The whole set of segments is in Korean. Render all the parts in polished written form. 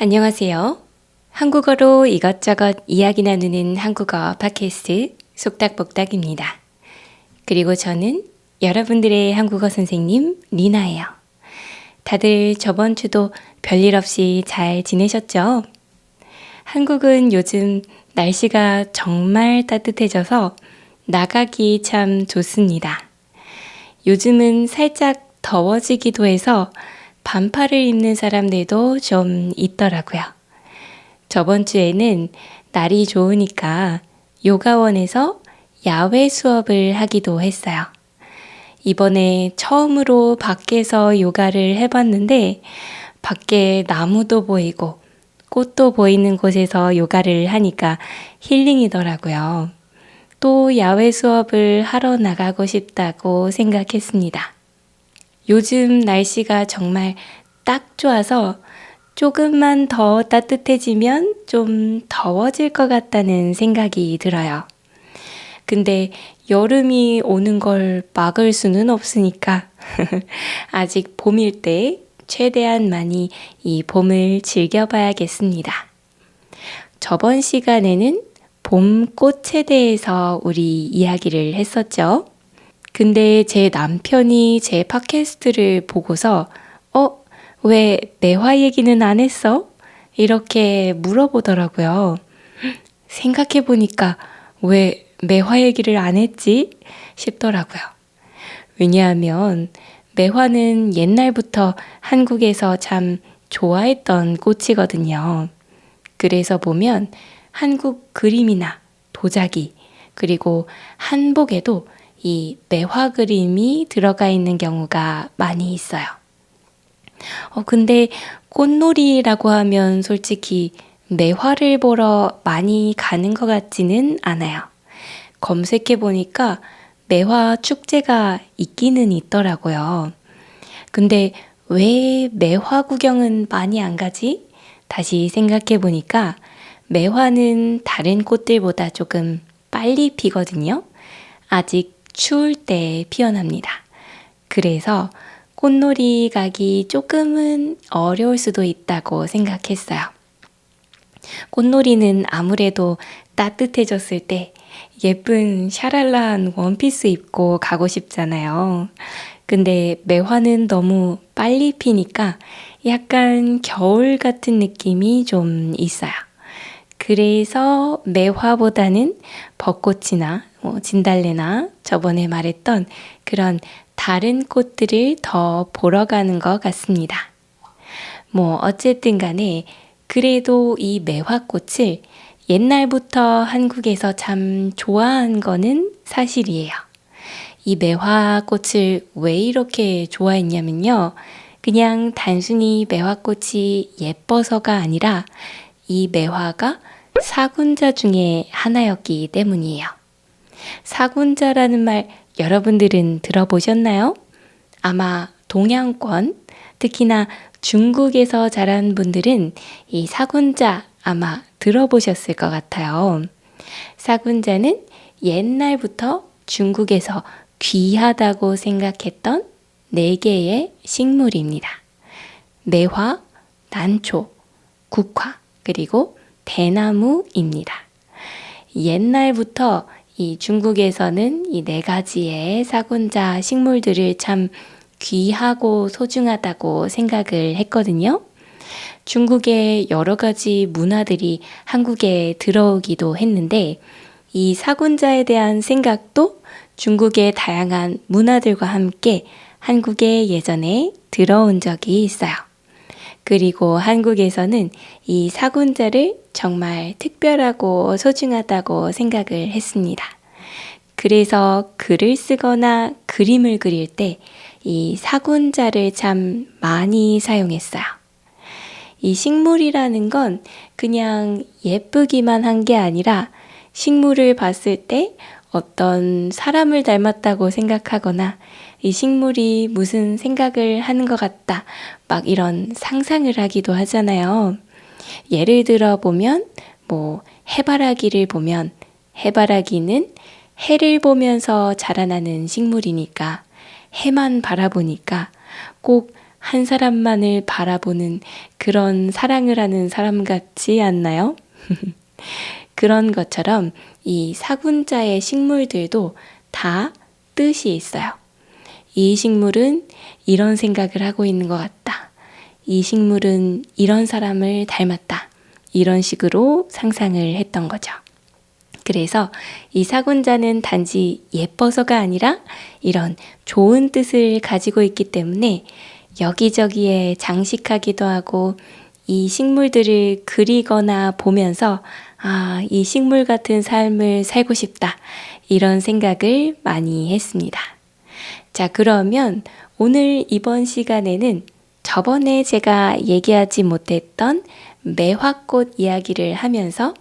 안녕하세요. 한국어로 이것저것 이야기 나누는 한국어 팟캐스트 속닥복닥입니다. 그리고 저는 여러분들의 한국어 선생님 리나예요. 다들 저번 주도 별일 없이 잘 지내셨죠? 한국은 요즘 날씨가 정말 따뜻해져서 나가기 참 좋습니다. 요즘은 살짝 더워지기도 해서 반팔을 입는 사람들도 좀 있더라고요. 저번 주에는 날이 좋으니까 요가원에서 야외 수업을 하기도 했어요. 이번에 처음으로 밖에서 요가를 해봤는데 밖에 나무도 보이고 꽃도 보이는 곳에서 요가를 하니까 힐링이더라고요. 또 야외 수업을 하러 나가고 싶다고 생각했습니다. 요즘 날씨가 정말 딱 좋아서 조금만 더 따뜻해지면 좀 더워질 것 같다는 생각이 들어요. 근데 여름이 오는 걸 막을 수는 없으니까 아직 봄일 때 최대한 많이 이 봄을 즐겨봐야겠습니다. 저번 시간에는 봄꽃에 대해서 우리 이야기를 했었죠. 근데 제 남편이 제 팟캐스트를 보고서 왜 매화 얘기는 안 했어? 이렇게 물어보더라고요. 생각해보니까 왜 매화 얘기를 안 했지? 싶더라고요. 왜냐하면 매화는 옛날부터 한국에서 참 좋아했던 꽃이거든요. 그래서 보면 한국 그림이나 도자기 그리고 한복에도 이 매화 그림이 들어가 있는 경우가 많이 있어요. 근데 꽃놀이라고 하면 솔직히 매화를 보러 많이 가는 것 같지는 않아요. 검색해 보니까 매화 축제가 있기는 있더라고요. 근데 왜 매화 구경은 많이 안 가지? 다시 생각해 보니까 매화는 다른 꽃들보다 조금 빨리 피거든요. 아직 추울 때 피어납니다. 그래서 꽃놀이 가기 조금은 어려울 수도 있다고 생각했어요. 꽃놀이는 아무래도 따뜻해졌을 때 예쁜 샤랄라한 원피스 입고 가고 싶잖아요. 근데 매화는 너무 빨리 피니까 약간 겨울 같은 느낌이 좀 있어요. 그래서 매화보다는 벚꽃이나 진달래나 저번에 말했던 그런 다른 꽃들을 더 보러 가는 것 같습니다. 어쨌든 간에 그래도 이 매화꽃을 옛날부터 한국에서 참 좋아한 거는 사실이에요. 이 매화꽃을 왜 이렇게 좋아했냐면요. 그냥 단순히 매화꽃이 예뻐서가 아니라 이 매화가 사군자 중에 하나였기 때문이에요. 사군자라는 말 여러분들은 들어보셨나요? 아마 동양권, 특히나 중국에서 자란 분들은 이 사군자 아마 들어보셨을 것 같아요. 사군자는 옛날부터 중국에서 귀하다고 생각했던 4개의 식물입니다. 매화, 난초, 국화, 그리고 대나무입니다. 옛날부터 이 중국에서는 이 4가지의 사군자 식물들을 참 귀하고 소중하다고 생각을 했거든요. 중국의 여러 가지 문화들이 한국에 들어오기도 했는데 이 사군자에 대한 생각도 중국의 다양한 문화들과 함께 한국에 예전에 들어온 적이 있어요. 그리고 한국에서는 이 사군자를 정말 특별하고 소중하다고 생각을 했습니다. 그래서 글을 쓰거나 그림을 그릴 때 이 사군자를 참 많이 사용했어요. 이 식물이라는 건 그냥 예쁘기만 한 게 아니라 식물을 봤을 때 어떤 사람을 닮았다고 생각하거나 이 식물이 무슨 생각을 하는 것 같다. 막 이런 상상을 하기도 하잖아요. 예를 들어 보면 해바라기를 보면 해바라기는 해를 보면서 자라나는 식물이니까 해만 바라보니까 꼭 한 사람만을 바라보는 그런 사랑을 하는 사람 같지 않나요? 그런 것처럼 이 사군자의 식물들도 다 뜻이 있어요. 이 식물은 이런 생각을 하고 있는 것 같다. 이 식물은 이런 사람을 닮았다. 이런 식으로 상상을 했던 거죠. 그래서 이 사군자는 단지 예뻐서가 아니라 이런 좋은 뜻을 가지고 있기 때문에 여기저기에 장식하기도 하고 이 식물들을 그리거나 보면서 이 식물 같은 삶을 살고 싶다. 이런 생각을 많이 했습니다. 자, 그러면 오늘 이번 시간에는 저번에 제가 얘기하지 못했던 매화꽃 이야기를 하면서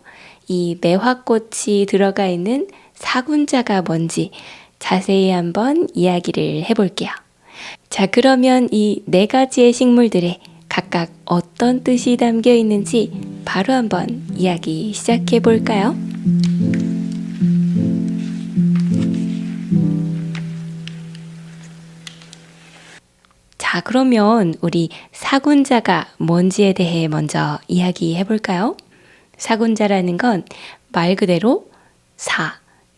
이 매화꽃이 들어가 있는 사군자가 뭔지 자세히 한번 이야기를 해볼게요. 자, 그러면 이 네 가지의 식물들에 각각 어떤 뜻이 담겨 있는지 바로 한번 이야기 시작해 볼까요? 자, 그러면 우리 사군자가 뭔지에 대해 먼저 이야기해 볼까요? 사군자라는 건 말 그대로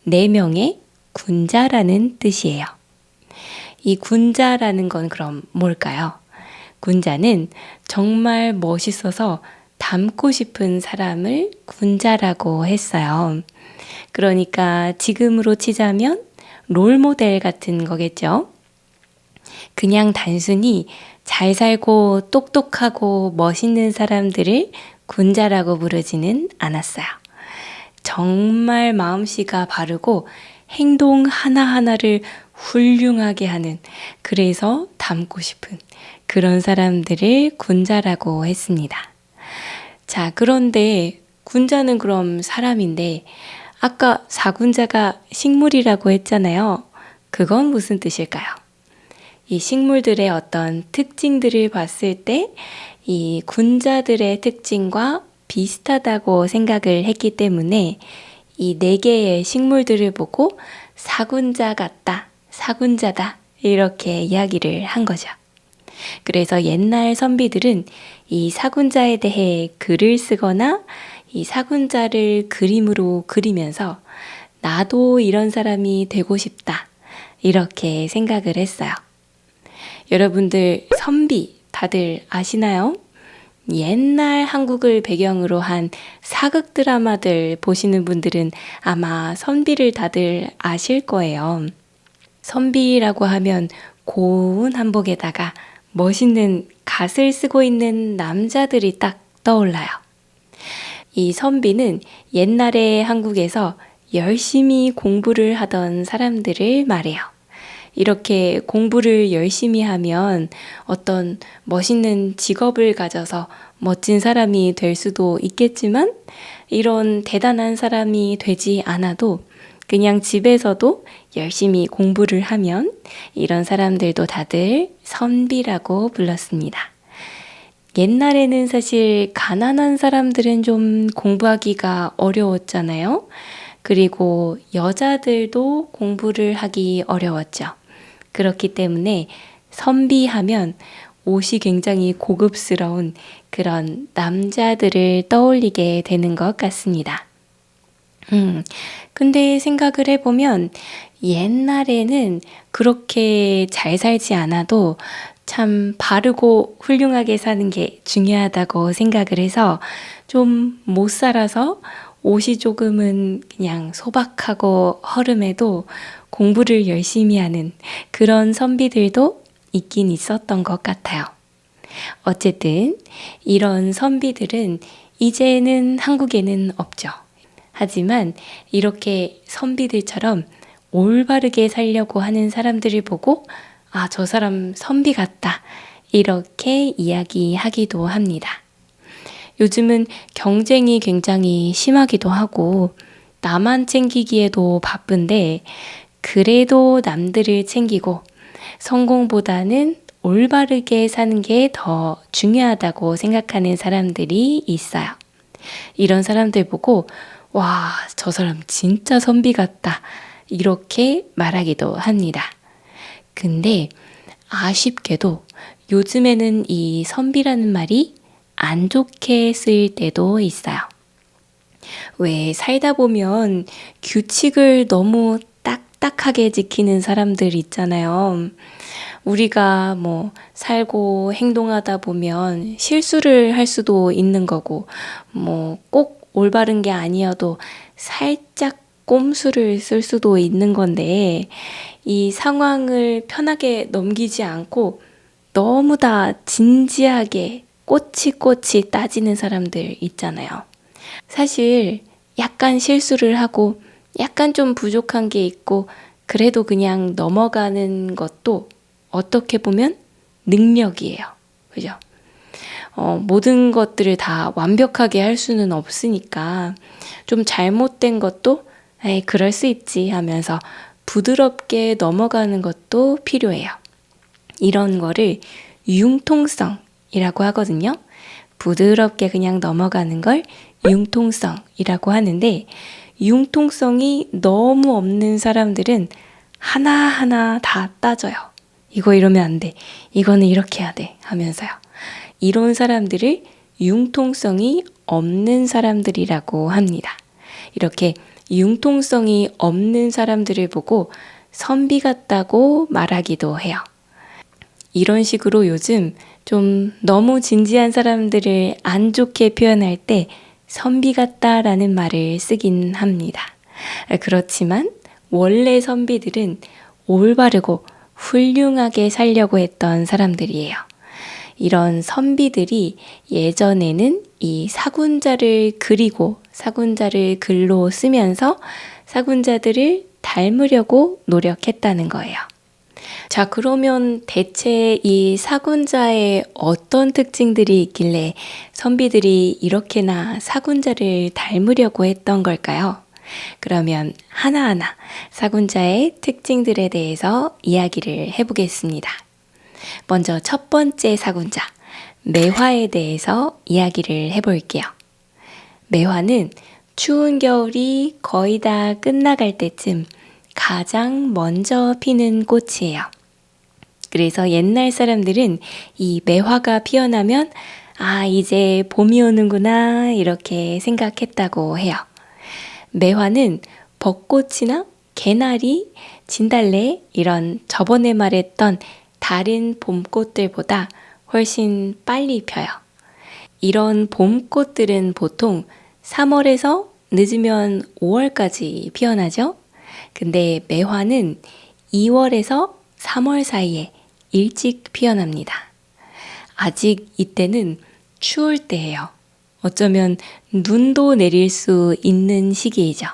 네 명의 군자라는 뜻이에요. 이 군자라는 건 그럼 뭘까요? 군자는 정말 멋있어서 닮고 싶은 사람을 군자라고 했어요. 그러니까 지금으로 치자면 롤모델 같은 거겠죠? 그냥 단순히 잘 살고 똑똑하고 멋있는 사람들을 군자라고 부르지는 않았어요. 정말 마음씨가 바르고 행동 하나하나를 훌륭하게 하는, 그래서 닮고 싶은 그런 사람들을 군자라고 했습니다. 자, 그런데 군자는 그럼 사람인데 아까 사군자가 식물이라고 했잖아요. 그건 무슨 뜻일까요? 이 식물들의 어떤 특징들을 봤을 때 이 군자들의 특징과 비슷하다고 생각을 했기 때문에 이 네 개의 식물들을 보고 사군자 같다, 사군자다 이렇게 이야기를 한 거죠. 그래서 옛날 선비들은 이 사군자에 대해 글을 쓰거나 이 사군자를 그림으로 그리면서 나도 이런 사람이 되고 싶다 이렇게 생각을 했어요. 여러분들 선비 다들 아시나요? 옛날 한국을 배경으로 한 사극 드라마들 보시는 분들은 아마 선비를 다들 아실 거예요. 선비라고 하면 고운 한복에다가 멋있는 갓을 쓰고 있는 남자들이 딱 떠올라요. 이 선비는 옛날에 한국에서 열심히 공부를 하던 사람들을 말해요. 이렇게 공부를 열심히 하면 어떤 멋있는 직업을 가져서 멋진 사람이 될 수도 있겠지만 이런 대단한 사람이 되지 않아도 그냥 집에서도 열심히 공부를 하면 이런 사람들도 다들 선비라고 불렀습니다. 옛날에는 사실 가난한 사람들은 좀 공부하기가 어려웠잖아요. 그리고 여자들도 공부를 하기 어려웠죠. 그렇기 때문에 선비하면 옷이 굉장히 고급스러운 그런 남자들을 떠올리게 되는 것 같습니다. 근데 생각을 해보면 옛날에는 그렇게 잘 살지 않아도 참 바르고 훌륭하게 사는 게 중요하다고 생각을 해서 좀 못 살아서 옷이 조금은 그냥 소박하고 허름해도 공부를 열심히 하는 그런 선비들도 있긴 있었던 것 같아요. 어쨌든 이런 선비들은 이제는 한국에는 없죠. 하지만 이렇게 선비들처럼 올바르게 살려고 하는 사람들을 보고 저 사람 선비 같다 이렇게 이야기하기도 합니다. 요즘은 경쟁이 굉장히 심하기도 하고 나만 챙기기에도 바쁜데 그래도 남들을 챙기고 성공보다는 올바르게 사는 게 더 중요하다고 생각하는 사람들이 있어요. 이런 사람들 보고 와, 저 사람 진짜 선비 같다 이렇게 말하기도 합니다. 근데 아쉽게도 요즘에는 이 선비라는 말이 안 좋게 쓰일 때도 있어요. 왜 살다 보면 규칙을 너무 딱딱하게 지키는 사람들 있잖아요. 우리가 뭐 살고 행동하다 보면 실수를 할 수도 있는 거고, 뭐 꼭 올바른 게 아니어도 살짝 꼼수를 쓸 수도 있는 건데, 이 상황을 편하게 넘기지 않고 너무 다 진지하게 꼬치꼬치 따지는 사람들 있잖아요. 사실 약간 실수를 하고 약간 좀 부족한 게 있고 그래도 그냥 넘어가는 것도 어떻게 보면 능력이에요. 그죠? 모든 것들을 다 완벽하게 할 수는 없으니까 좀 잘못된 것도 에이, 그럴 수 있지 하면서 부드럽게 넘어가는 것도 필요해요. 이런 거를 융통성이라고 하거든요. 부드럽게 그냥 넘어가는 걸 융통성이라고 하는데, 융통성이 너무 없는 사람들은 하나하나 다 따져요. 이거 이러면 안 돼. 이거는 이렇게 해야 돼. 하면서요. 이런 사람들을 융통성이 없는 사람들이라고 합니다. 이렇게 융통성이 없는 사람들을 보고 선비 같다고 말하기도 해요. 이런 식으로 요즘 좀 너무 진지한 사람들을 안 좋게 표현할 때 선비 같다라는 말을 쓰긴 합니다. 그렇지만 원래 선비들은 올바르고 훌륭하게 살려고 했던 사람들이에요. 이런 선비들이 예전에는 이 사군자를 그리고 사군자를 글로 쓰면서 사군자들을 닮으려고 노력했다는 거예요. 자, 그러면 대체 이 사군자의 어떤 특징들이 있길래 선비들이 이렇게나 사군자를 닮으려고 했던 걸까요? 그러면 하나하나 사군자의 특징들에 대해서 이야기를 해보겠습니다. 먼저 첫 번째 사군자, 매화에 대해서 이야기를 해볼게요. 매화는 추운 겨울이 거의 다 끝나갈 때쯤 가장 먼저 피는 꽃이에요. 그래서 옛날 사람들은 이 매화가 피어나면 아, 이제 봄이 오는구나 이렇게 생각했다고 해요. 매화는 벚꽃이나 개나리, 진달래 이런 저번에 말했던 다른 봄꽃들보다 훨씬 빨리 펴요. 이런 봄꽃들은 보통 3월에서 늦으면 5월까지 피어나죠. 근데 매화는 2월에서 3월 사이에 일찍 피어납니다. 아직 이때는 추울 때예요. 어쩌면 눈도 내릴 수 있는 시기이죠.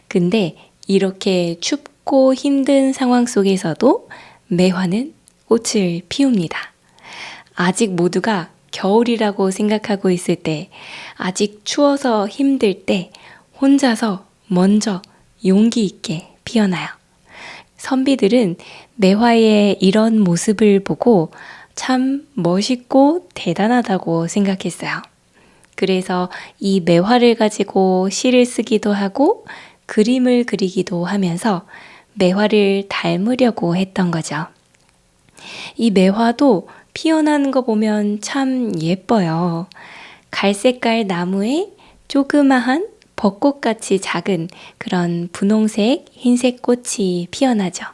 근데 이렇게 춥고 힘든 상황 속에서도 매화는 꽃을 피웁니다. 아직 모두가 겨울이라고 생각하고 있을 때, 아직 추워서 힘들 때 혼자서 먼저 용기 있게 피어나요. 선비들은 매화의 이런 모습을 보고 참 멋있고 대단하다고 생각했어요. 그래서 이 매화를 가지고 시를 쓰기도 하고 그림을 그리기도 하면서 매화를 닮으려고 했던 거죠. 이 매화도 피어나는 거 보면 참 예뻐요. 갈색깔 나무에 조그마한 벚꽃같이 작은 그런 분홍색, 흰색 꽃이 피어나죠.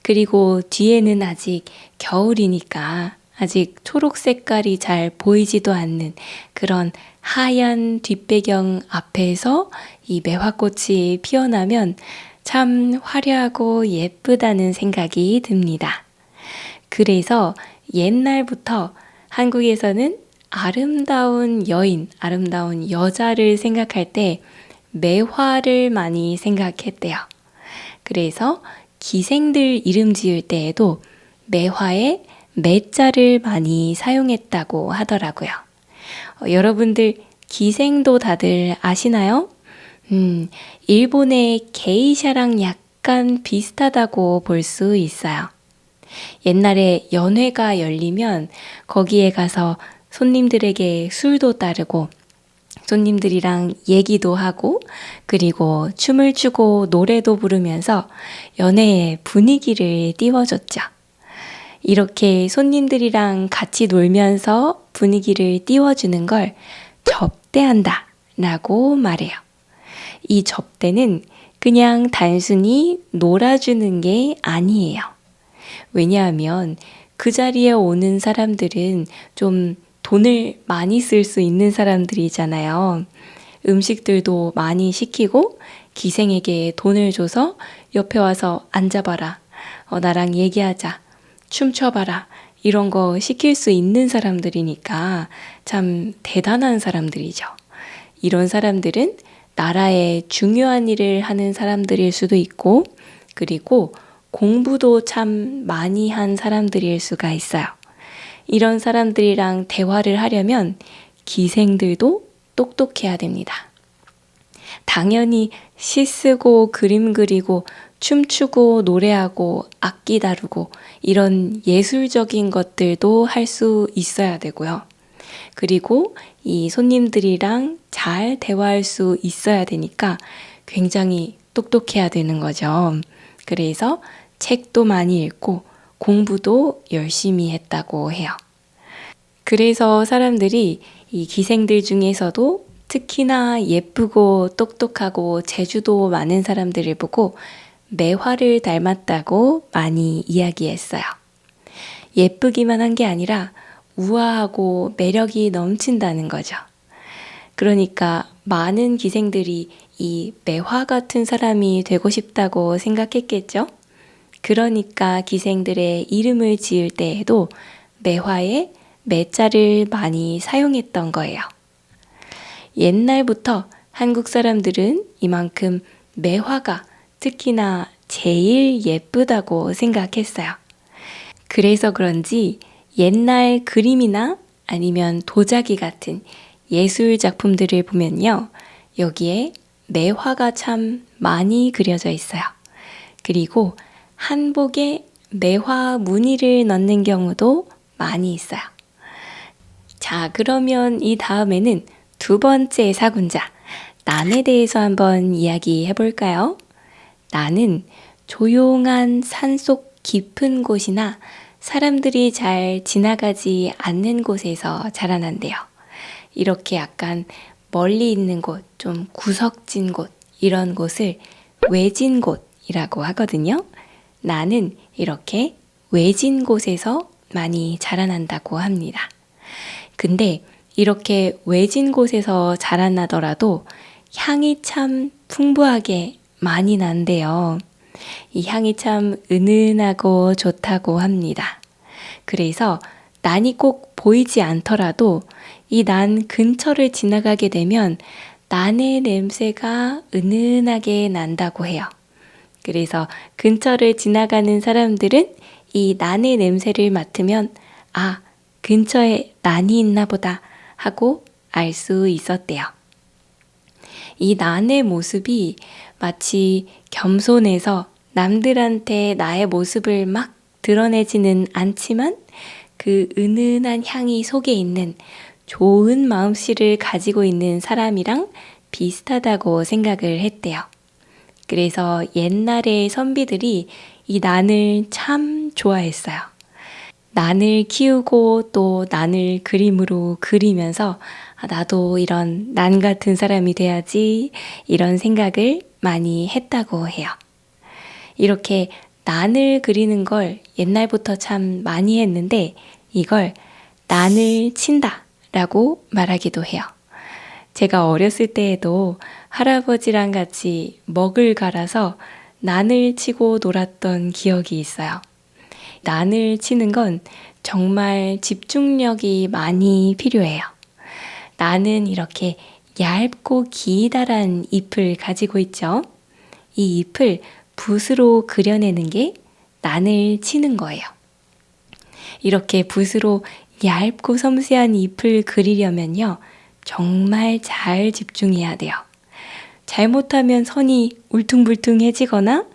그리고 뒤에는 아직 겨울이니까 아직 초록 색깔이 잘 보이지도 않는 그런 하얀 뒷배경 앞에서 이 매화꽃이 피어나면 참 화려하고 예쁘다는 생각이 듭니다. 그래서 옛날부터 한국에서는 아름다운 여인, 아름다운 여자를 생각할 때 매화를 많이 생각했대요. 그래서 기생들 이름 지을 때에도 매화에 매자를 많이 사용했다고 하더라고요. 여러분들 기생도 다들 아시나요? 일본의 게이샤랑 약간 비슷하다고 볼 수 있어요. 옛날에 연회가 열리면 거기에 가서 손님들에게 술도 따르고 손님들이랑 얘기도 하고 그리고 춤을 추고 노래도 부르면서 연회의 분위기를 띄워줬죠. 이렇게 손님들이랑 같이 놀면서 분위기를 띄워주는 걸 접대한다 라고 말해요. 이 접대는 그냥 단순히 놀아주는 게 아니에요. 왜냐하면 그 자리에 오는 사람들은 좀 돈을 많이 쓸 수 있는 사람들이잖아요. 음식들도 많이 시키고 기생에게 돈을 줘서 옆에 와서 앉아봐라. 나랑 얘기하자. 춤춰봐라. 이런 거 시킬 수 있는 사람들이니까 참 대단한 사람들이죠. 이런 사람들은 나라의 중요한 일을 하는 사람들일 수도 있고, 그리고 공부도 참 많이 한 사람들일 수가 있어요. 이런 사람들이랑 대화를 하려면 기생들도 똑똑해야 됩니다. 당연히 시 쓰고 그림 그리고 춤추고 노래하고 악기 다루고 이런 예술적인 것들도 할 수 있어야 되고요. 그리고 이 손님들이랑 잘 대화할 수 있어야 되니까 굉장히 똑똑해야 되는 거죠. 그래서 책도 많이 읽고 공부도 열심히 했다고 해요. 그래서 사람들이 이 기생들 중에서도 특히나 예쁘고 똑똑하고 재주도 많은 사람들을 보고 매화를 닮았다고 많이 이야기했어요. 예쁘기만 한 게 아니라 우아하고 매력이 넘친다는 거죠. 그러니까 많은 기생들이 이 매화 같은 사람이 되고 싶다고 생각했겠죠? 그러니까 기생들의 이름을 지을 때에도 매화에 매자를 많이 사용했던 거예요. 옛날부터 한국 사람들은 이만큼 매화가 특히나 제일 예쁘다고 생각했어요. 그래서 그런지 옛날 그림이나 아니면 도자기 같은 예술 작품들을 보면요. 여기에 매화가 참 많이 그려져 있어요. 그리고 한복에 매화 무늬를 넣는 경우도 많이 있어요. 자, 그러면 이 다음에는 두 번째 사군자, 난에 대해서 한번 이야기해 볼까요? 난은 조용한 산속 깊은 곳이나 사람들이 잘 지나가지 않는 곳에서 자라난대요. 이렇게 약간 멀리 있는 곳, 좀 구석진 곳, 이런 곳을 외진 곳이라고 하거든요. 나는 이렇게 외진 곳에서 많이 자라난다고 합니다. 근데 이렇게 외진 곳에서 자라나더라도 향이 참 풍부하게 많이 난대요. 이 향이 참 은은하고 좋다고 합니다. 그래서 난이 꼭 보이지 않더라도 이 난 근처를 지나가게 되면 난의 냄새가 은은하게 난다고 해요. 그래서 근처를 지나가는 사람들은 이 난의 냄새를 맡으면 아, 근처에 난이 있나 보다 하고 알 수 있었대요. 이 난의 모습이 마치 겸손해서 남들한테 나의 모습을 막 드러내지는 않지만 그 은은한 향이 속에 있는 좋은 마음씨를 가지고 있는 사람이랑 비슷하다고 생각을 했대요. 그래서 옛날의 선비들이 이 난을 참 좋아했어요. 난을 키우고 또 난을 그림으로 그리면서 나도 이런 난 같은 사람이 돼야지 이런 생각을 많이 했다고 해요. 이렇게 난을 그리는 걸 옛날부터 참 많이 했는데 이걸 난을 친다 라고 말하기도 해요. 제가 어렸을 때에도 할아버지랑 같이 먹을 갈아서 난을 치고 놀았던 기억이 있어요. 난을 치는 건 정말 집중력이 많이 필요해요. 난은 이렇게 얇고 기다란 잎을 가지고 있죠. 이 잎을 붓으로 그려내는 게 난을 치는 거예요. 이렇게 붓으로 얇고 섬세한 잎을 그리려면요. 정말 잘 집중해야 돼요. 잘못하면 선이 울퉁불퉁해지거나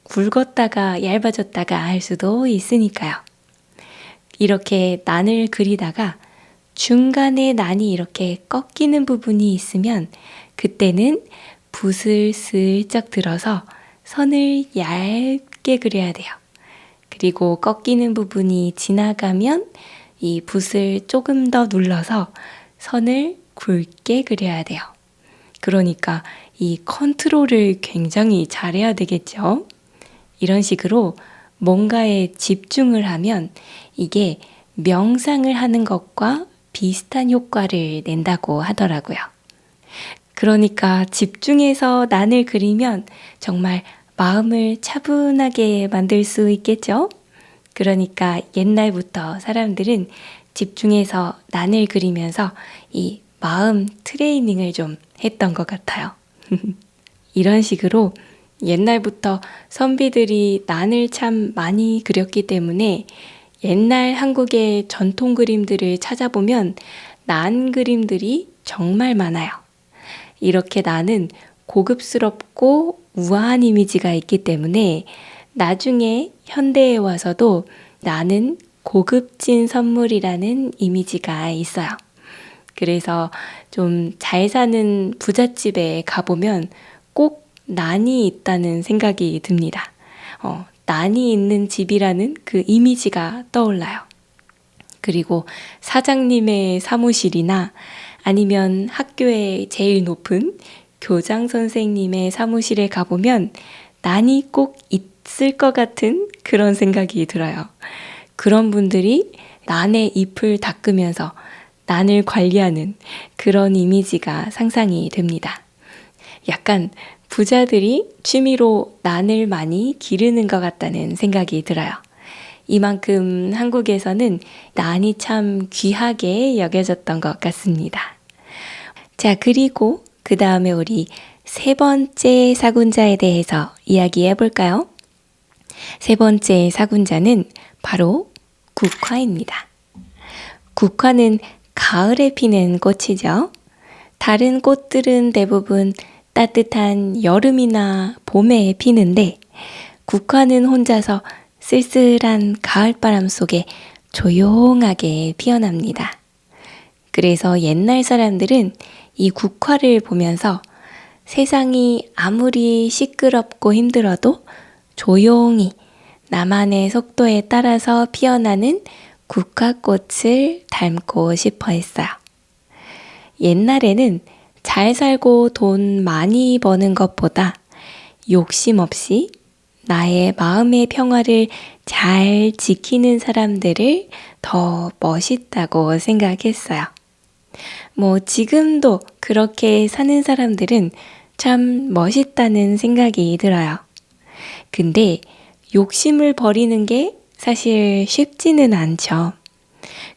굵었다가 얇아졌다가 할 수도 있으니까요. 이렇게 난을 그리다가 중간에 난이 이렇게 꺾이는 부분이 있으면 그때는 붓을 슬쩍 들어서 선을 얇게 그려야 돼요. 그리고 꺾이는 부분이 지나가면 이 붓을 조금 더 눌러서 선을 굵게 그려야 돼요. 그러니까 이 컨트롤을 굉장히 잘해야 되겠죠. 이런 식으로 뭔가에 집중을 하면 이게 명상을 하는 것과 비슷한 효과를 낸다고 하더라고요. 그러니까 집중해서 난을 그리면 정말 마음을 차분하게 만들 수 있겠죠? 그러니까 옛날부터 사람들은 집중해서 난을 그리면서 이 마음 트레이닝을 좀 했던 것 같아요. 이런 식으로 옛날부터 선비들이 난을 참 많이 그렸기 때문에 옛날 한국의 전통 그림들을 찾아보면 난 그림들이 정말 많아요. 이렇게 난은 고급스럽고 우아한 이미지가 있기 때문에 나중에 현대에 와서도 나는 고급진 선물이라는 이미지가 있어요. 그래서 좀 잘 사는 부잣집에 가보면 꼭 난이 있다는 생각이 듭니다. 난이 있는 집이라는 그 이미지가 떠올라요. 그리고 사장님의 사무실이나 아니면 학교의 제일 높은 교장 선생님의 사무실에 가보면 난이 꼭 있을 것 같은 그런 생각이 들어요. 그런 분들이 난의 잎을 닦으면서 난을 관리하는 그런 이미지가 상상이 됩니다. 약간 부자들이 취미로 난을 많이 기르는 것 같다는 생각이 들어요. 이만큼 한국에서는 난이 참 귀하게 여겨졌던 것 같습니다. 자, 그리고 그 다음에 우리 세 번째 사군자에 대해서 이야기해 볼까요? 세 번째 사군자는 바로 국화입니다. 국화는 가을에 피는 꽃이죠. 다른 꽃들은 대부분 따뜻한 여름이나 봄에 피는데 국화는 혼자서 쓸쓸한 가을바람 속에 조용하게 피어납니다. 그래서 옛날 사람들은 이 국화를 보면서 세상이 아무리 시끄럽고 힘들어도 조용히 나만의 속도에 따라서 피어나는 국화꽃을 닮고 싶어 했어요. 옛날에는 잘 살고 돈 많이 버는 것보다 욕심 없이 나의 마음의 평화를 잘 지키는 사람들을 더 멋있다고 생각했어요. 지금도 그렇게 사는 사람들은 참 멋있다는 생각이 들어요. 근데 욕심을 버리는 게 사실 쉽지는 않죠.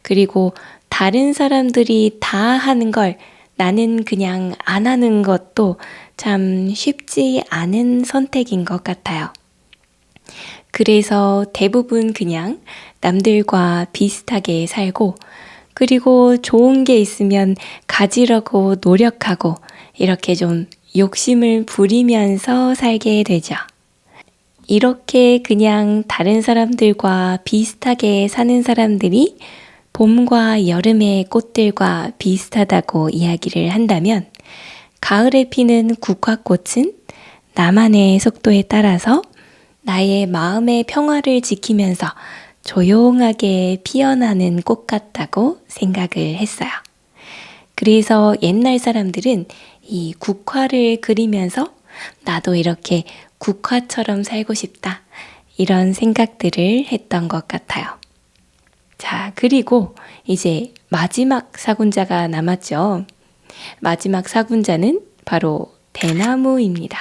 그리고 다른 사람들이 다 하는 걸 나는 그냥 안 하는 것도 참 쉽지 않은 선택인 것 같아요. 그래서 대부분 그냥 남들과 비슷하게 살고 그리고 좋은 게 있으면 가지려고 노력하고 이렇게 좀 욕심을 부리면서 살게 되죠. 이렇게 그냥 다른 사람들과 비슷하게 사는 사람들이 봄과 여름의 꽃들과 비슷하다고 이야기를 한다면 가을에 피는 국화꽃은 나만의 속도에 따라서 나의 마음의 평화를 지키면서 조용하게 피어나는 꽃 같다고 생각을 했어요. 그래서 옛날 사람들은 이 국화를 그리면서 나도 이렇게 국화처럼 살고 싶다 이런 생각들을 했던 것 같아요. 자, 그리고 이제 마지막 사군자가 남았죠. 마지막 사군자는 바로 대나무입니다.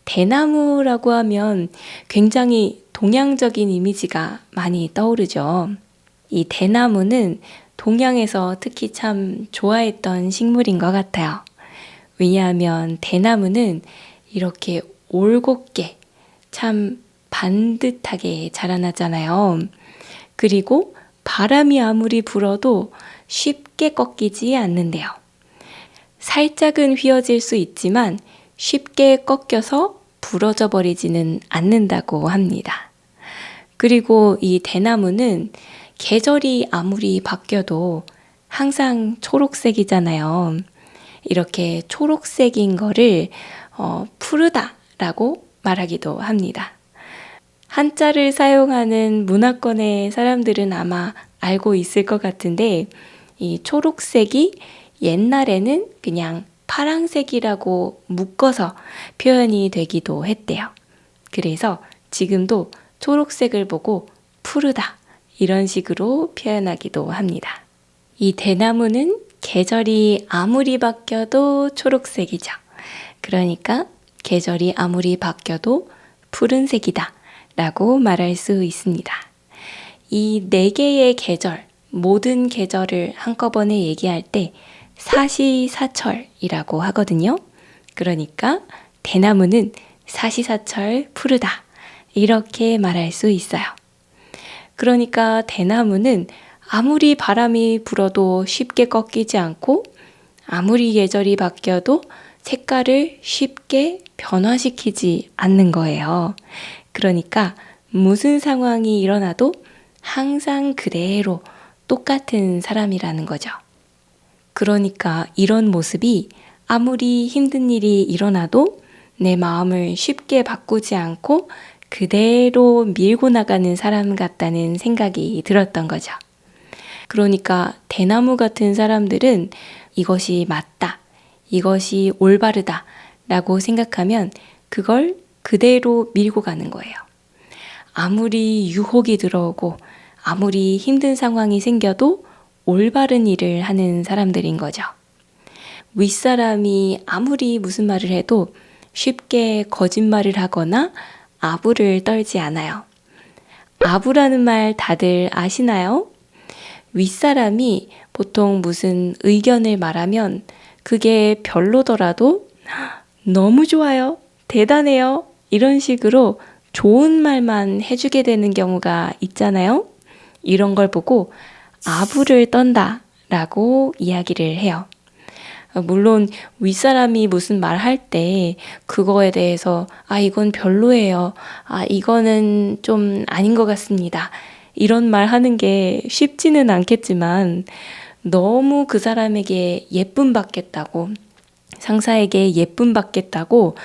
대나무라고 하면 굉장히 동양적인 이미지가 많이 떠오르죠. 이 대나무는 동양에서 특히 참 좋아했던 식물인 것 같아요. 왜냐하면 대나무는 이렇게 올곧게 참 반듯하게 자라나잖아요. 그리고 바람이 아무리 불어도 쉽게 꺾이지 않는데요. 살짝은 휘어질 수 있지만 쉽게 꺾여서 부러져 버리지는 않는다고 합니다. 그리고 이 대나무는 계절이 아무리 바뀌어도 항상 초록색이잖아요. 이렇게 초록색인 거를 푸르다라고 말하기도 합니다. 한자를 사용하는 문화권의 사람들은 아마 알고 있을 것 같은데 이 초록색이 옛날에는 그냥 파랑색이라고 묶어서 표현이 되기도 했대요. 그래서 지금도 초록색을 보고 푸르다 이런 식으로 표현하기도 합니다. 이 대나무는 계절이 아무리 바뀌어도 초록색이죠. 그러니까 계절이 아무리 바뀌어도 푸른색이다 라고 말할 수 있습니다. 이 4개의 계절, 모든 계절을 한꺼번에 얘기할 때 사시사철이라고 하거든요. 그러니까 대나무는 사시사철 푸르다 이렇게 말할 수 있어요. 그러니까 대나무는 아무리 바람이 불어도 쉽게 꺾이지 않고 아무리 계절이 바뀌어도 색깔을 쉽게 변화시키지 않는 거예요. 그러니까 무슨 상황이 일어나도 항상 그대로 똑같은 사람이라는 거죠. 그러니까 이런 모습이 아무리 힘든 일이 일어나도 내 마음을 쉽게 바꾸지 않고 그대로 밀고 나가는 사람 같다는 생각이 들었던 거죠. 그러니까 대나무 같은 사람들은 이것이 맞다, 이것이 올바르다 라고 생각하면 그걸 그대로 밀고 가는 거예요. 아무리 유혹이 들어오고 아무리 힘든 상황이 생겨도 올바른 일을 하는 사람들인 거죠. 윗사람이 아무리 무슨 말을 해도 쉽게 거짓말을 하거나 아부를 떨지 않아요. 아부라는 말 다들 아시나요? 윗사람이 보통 무슨 의견을 말하면 그게 별로더라도 너무 좋아요, 대단해요 이런 식으로 좋은 말만 해주게 되는 경우가 있잖아요. 이런 걸 보고 아부를 떤다 라고 이야기를 해요. 물론 윗사람이 무슨 말 할 때 그거에 대해서 이건 별로예요, 이거는 좀 아닌 것 같습니다 이런 말 하는 게 쉽지는 않겠지만 너무 그 사람에게 예쁨 받겠다고, 상사에게 예쁨 받겠다고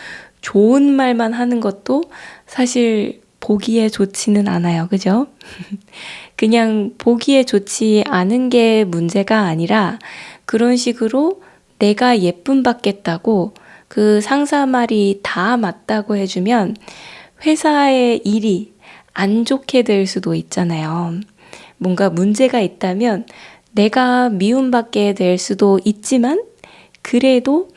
좋은 말만 하는 것도 사실 보기에 좋지는 않아요. 그죠? 그냥 보기에 좋지 않은 게 문제가 아니라 그런 식으로 내가 예쁨 받겠다고 그 상사 말이 다 맞다고 해주면 회사의 일이 안 좋게 될 수도 있잖아요. 뭔가 문제가 있다면 내가 미움받게 될 수도 있지만 그래도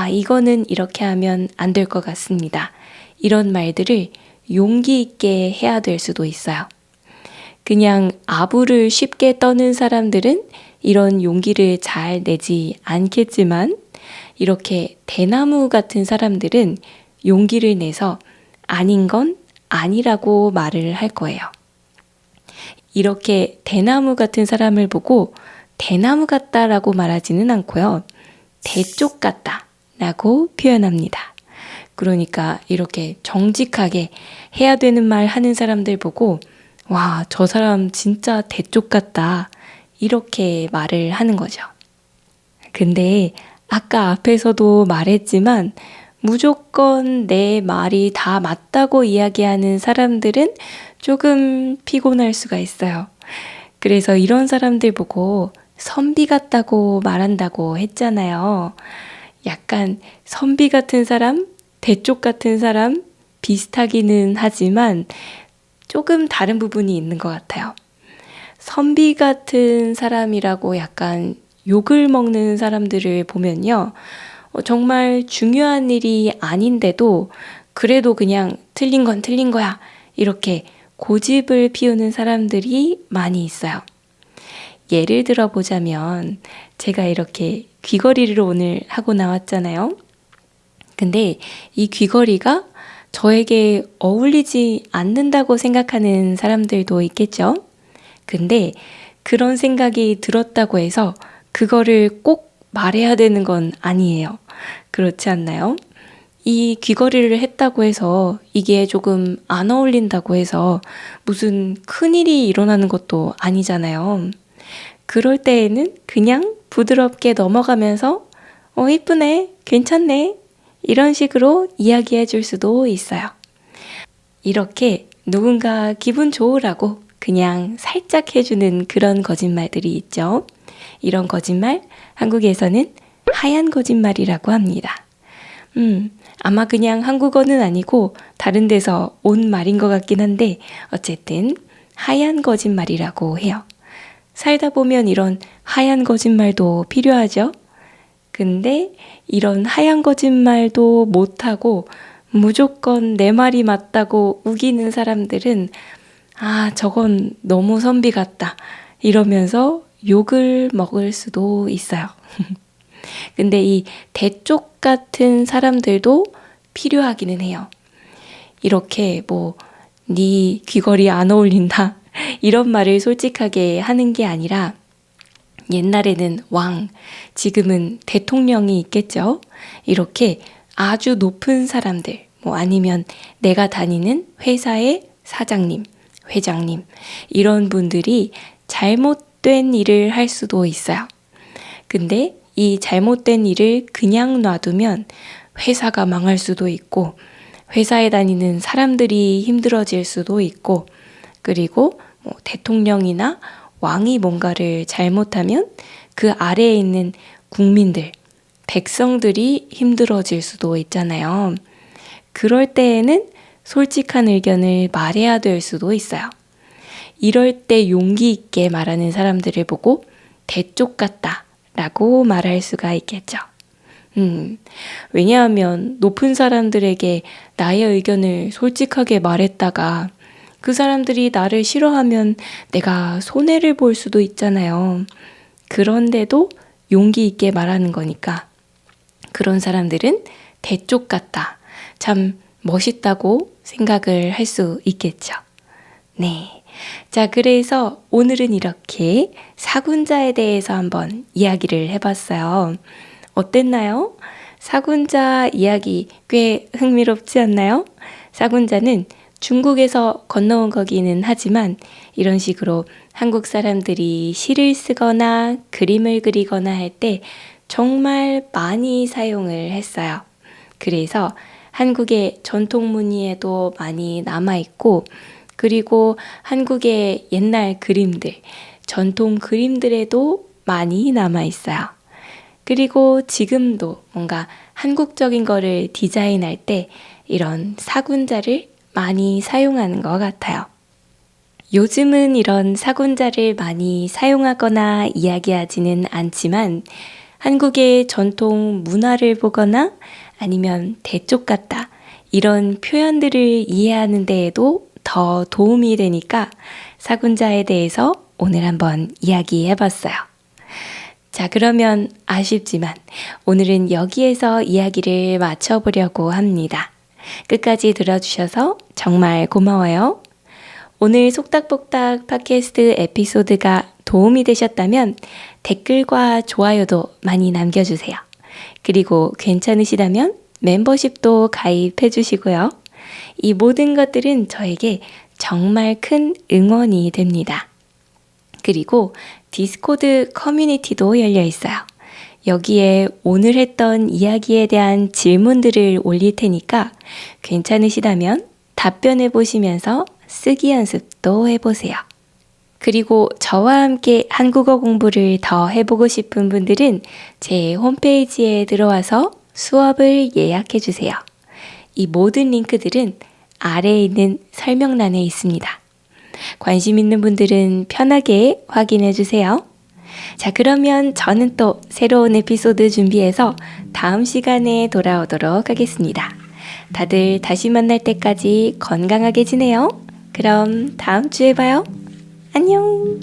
이거는 이렇게 하면 안 될 것 같습니다. 이런 말들을 용기 있게 해야 될 수도 있어요. 그냥 아부를 쉽게 떠는 사람들은 이런 용기를 잘 내지 않겠지만 이렇게 대나무 같은 사람들은 용기를 내서 아닌 건 아니라고 말을 할 거예요. 이렇게 대나무 같은 사람을 보고 대나무 같다라고 말하지는 않고요. 대쪽 같다라고 표현합니다. 그러니까 이렇게 정직하게 해야 되는 말 하는 사람들 보고 와, 저 사람 진짜 대쪽 같다 이렇게 말을 하는 거죠. 근데 아까 앞에서도 말했지만 무조건 내 말이 다 맞다고 이야기하는 사람들은 조금 피곤할 수가 있어요. 그래서 이런 사람들 보고 선비 같다고 말한다고 했잖아요. 약간 선비 같은 사람, 대쪽 같은 사람 비슷하기는 하지만 조금 다른 부분이 있는 것 같아요. 선비 같은 사람이라고 약간 욕을 먹는 사람들을 보면요. 정말 중요한 일이 아닌데도 그래도 그냥 틀린 건 틀린 거야 이렇게 고집을 피우는 사람들이 많이 있어요. 예를 들어 보자면 제가 이렇게 귀걸이를 오늘 하고 나왔잖아요. 근데 이 귀걸이가 저에게 어울리지 않는다고 생각하는 사람들도 있겠죠. 근데 그런 생각이 들었다고 해서 그거를 꼭 말해야 되는 건 아니에요. 그렇지 않나요? 이 귀걸이를 했다고 해서 이게 조금 안 어울린다고 해서 무슨 큰일이 일어나는 것도 아니잖아요. 그럴 때에는 그냥 부드럽게 넘어가면서 이쁘네, 괜찮네 이런 식으로 이야기해 줄 수도 있어요. 이렇게 누군가 기분 좋으라고 그냥 살짝 해주는 그런 거짓말들이 있죠. 이런 거짓말 한국에서는 하얀 거짓말이라고 합니다. 아마 그냥 한국어는 아니고 다른 데서 온 말인 것 같긴 한데 어쨌든 하얀 거짓말이라고 해요. 살다 보면 이런 하얀 거짓말도 필요하죠. 근데 이런 하얀 거짓말도 못하고 무조건 내 말이 맞다고 우기는 사람들은 저건 너무 선비 같다 이러면서 욕을 먹을 수도 있어요. 근데 이 대쪽 같은 사람들도 필요하기는 해요. 이렇게 네 귀걸이 안 어울린다 이런 말을 솔직하게 하는 게 아니라 옛날에는 왕, 지금은 대통령이 있겠죠. 이렇게 아주 높은 사람들, 아니면 내가 다니는 회사의 사장님, 회장님, 이런 분들이 잘못된 일을 할 수도 있어요. 근데 이 잘못된 일을 그냥 놔두면 회사가 망할 수도 있고, 회사에 다니는 사람들이 힘들어질 수도 있고, 그리고 대통령이나 왕이 뭔가를 잘못하면 그 아래에 있는 국민들, 백성들이 힘들어질 수도 있잖아요. 그럴 때에는 솔직한 의견을 말해야 될 수도 있어요. 이럴 때 용기 있게 말하는 사람들을 보고 대쪽 같다 라고 말할 수가 있겠죠. 왜냐하면 높은 사람들에게 나의 의견을 솔직하게 말했다가 그 사람들이 나를 싫어하면 내가 손해를 볼 수도 있잖아요. 그런데도 용기 있게 말하는 거니까 그런 사람들은 대쪽 같다. 참 멋있다고 생각을 할 수 있겠죠. 네. 자, 그래서 오늘은 이렇게 사군자에 대해서 한번 이야기를 해봤어요. 어땠나요? 사군자 이야기 꽤 흥미롭지 않나요? 사군자는 중국에서 건너온 거기는 하지만 이런 식으로 한국 사람들이 시를 쓰거나 그림을 그리거나 할 때 정말 많이 사용을 했어요. 그래서 한국의 전통 무늬에도 많이 남아있고, 그리고 한국의 옛날 그림들, 전통 그림들에도 많이 남아있어요. 그리고 지금도 뭔가 한국적인 거를 디자인할 때 이런 사군자를 많이 사용하는 것 같아요. 요즘은 이런 사군자를 많이 사용하거나 이야기하지는 않지만 한국의 전통 문화를 보거나 아니면 대쪽 같다 이런 표현들을 이해하는 데에도 더 도움이 되니까 사군자에 대해서 오늘 한번 이야기해봤어요. 자, 그러면 아쉽지만 오늘은 여기에서 이야기를 마쳐보려고 합니다. 끝까지 들어주셔서 정말 고마워요. 오늘 속닥복닥 팟캐스트 에피소드가 도움이 되셨다면 댓글과 좋아요도 많이 남겨주세요. 그리고 괜찮으시다면 멤버십도 가입해 주시고요. 이 모든 것들은 저에게 정말 큰 응원이 됩니다. 그리고 디스코드 커뮤니티도 열려 있어요. 여기에 오늘 했던 이야기에 대한 질문들을 올릴 테니까 괜찮으시다면 답변해 보시면서 쓰기 연습도 해보세요. 그리고 저와 함께 한국어 공부를 더 해보고 싶은 분들은 제 홈페이지에 들어와서 수업을 예약해 주세요. 이 모든 링크들은 아래에 있는 설명란에 있습니다. 관심 있는 분들은 편하게 확인해 주세요. 자, 그러면 저는 또 새로운 에피소드 준비해서 다음 시간에 돌아오도록 하겠습니다. 다들 다시 만날 때까지 건강하게 지내요. 그럼 다음 주에 봐요. 안녕.